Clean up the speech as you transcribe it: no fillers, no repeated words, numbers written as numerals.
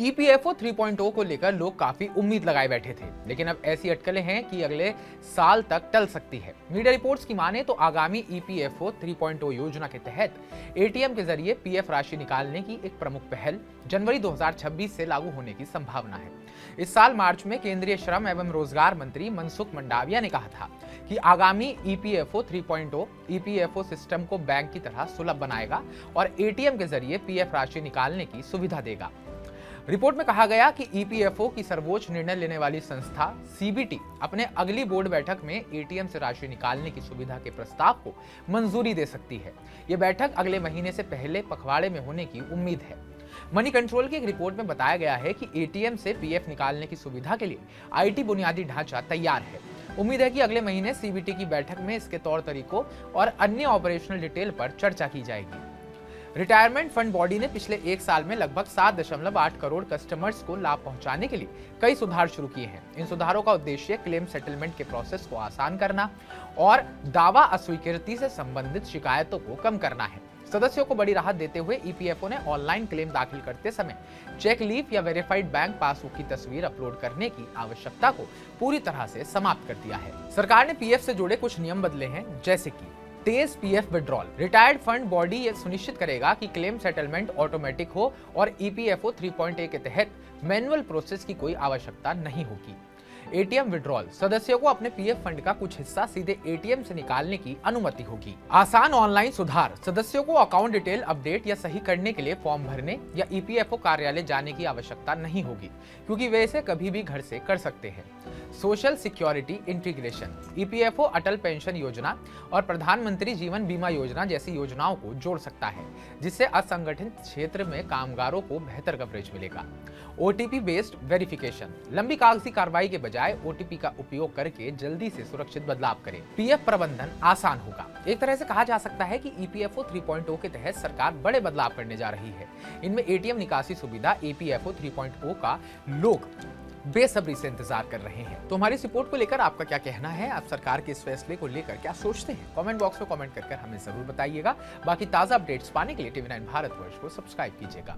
EPFO 3.0 को लेकर लोग काफी उम्मीद लगाए बैठे थे, लेकिन अब ऐसी अटकलें हैं कि अगले साल तक टल सकती है। मीडिया रिपोर्ट्स की माने तो आगामी ईपीएफओ 3.0 योजना के तहत एटीएम के जरिए पीएफ राशि निकालने की एक प्रमुख पहल जनवरी 2026 से लागू होने की संभावना है। इस साल मार्च में केंद्रीय श्रम एवं रोजगार मंत्री मनसुख मंडाविया ने कहा था कि आगामी ईपीएफओ 3.0 ईपीएफओ सिस्टम को बैंक की तरह सुलभ बनाएगा और एटीएम के जरिए पीएफ राशि निकालने की सुविधा देगा। रिपोर्ट में कहा गया कि ईपीएफओ की सर्वोच्च निर्णय लेने वाली संस्था सीबीटी अपने अगली बोर्ड बैठक में एटीएम से राशि निकालने की सुविधा के प्रस्ताव को मंजूरी दे सकती है। यह बैठक अगले महीने से पहले पखवाड़े में होने की उम्मीद है। मनी कंट्रोल की एक रिपोर्ट में बताया गया है कि एटीएम से पीएफ निकालने की सुविधा के लिए आईटी बुनियादी ढांचा तैयार है। उम्मीद है कि अगले महीने सीबीटी की बैठक में इसके तौर तरीकों और अन्य ऑपरेशनल डिटेल पर चर्चा की जाएगी। रिटायरमेंट फंड बॉडी ने पिछले एक साल में लगभग 7.8 करोड़ कस्टमर्स को लाभ पहुंचाने के लिए कई सुधार शुरू किए हैं। इन सुधारों का उद्देश्य क्लेम सेटलमेंट के प्रोसेस को आसान करना और दावा अस्वीकृति से संबंधित शिकायतों को कम करना है। सदस्यों को बड़ी राहत देते हुए ईपीएफओ ने ऑनलाइन क्लेम दाखिल करते समय चेक लीफ या वेरीफाइड बैंक पासबुक की तस्वीर अपलोड करने की आवश्यकता को पूरी तरह से समाप्त कर दिया है। सरकार ने पीएफ से जुड़े कुछ नियम बदले हैं, जैसे कि तेज PF withdrawal. Retired fund body यह सुनिश्चित करेगा कि क्लेम सेटलमेंट ऑटोमेटिक हो और ईपीएफओ 3.1 के तहत मैनुअल प्रोसेस की कोई आवश्यकता नहीं होगी। एटीएम विड्रॉल, सदस्यों को अपने पीएफ फंड का कुछ हिस्सा सीधे एटीएम से निकालने की अनुमति होगी। आसान ऑनलाइन सुधार, सदस्यों को अकाउंट डिटेल अपडेट या सही करने के लिए फॉर्म भरने या ईपीएफओ कार्यालय जाने की आवश्यकता नहीं होगी, क्योंकि वे इसे कभी भी घर से कर सकते हैं। सोशल सिक्योरिटी इंटीग्रेशन, ईपीएफओ अटल पेंशन योजना और प्रधानमंत्री जीवन बीमा योजना जैसी योजनाओं को जोड़ सकता है, जिससे असंगठित क्षेत्र में कामगारों को बेहतर कवरेज मिलेगा। ओटीपी बेस्ड वेरिफिकेशन, लंबी कागजी कार्रवाई के बजाय ओटीपी का उपयोग करके जल्दी से सुरक्षित बदलाव करें। पीएफ प्रबंधन आसान होगा। एक तरह से कहा जा सकता है कि ईपीएफओ 3.0 के तहत सरकार बड़े बदलाव करने जा रही है। इनमें एटीएम निकासी सुविधा ईपीएफओ 3.0 का लोग बेसब्री से इंतजार कर रहे हैं। तो हमारी इस रिपोर्ट को लेकर आपका क्या कहना है? आप सरकार के इस फैसले को लेकर क्या सोचते हैं? कमेंट बॉक्स में कमेंट कर हमें जरूर बताइएगा। बाकी ताजा अपडेट्स पाने के लिए TV9 भारतवर्ष को सब्सक्राइब कीजिएगा।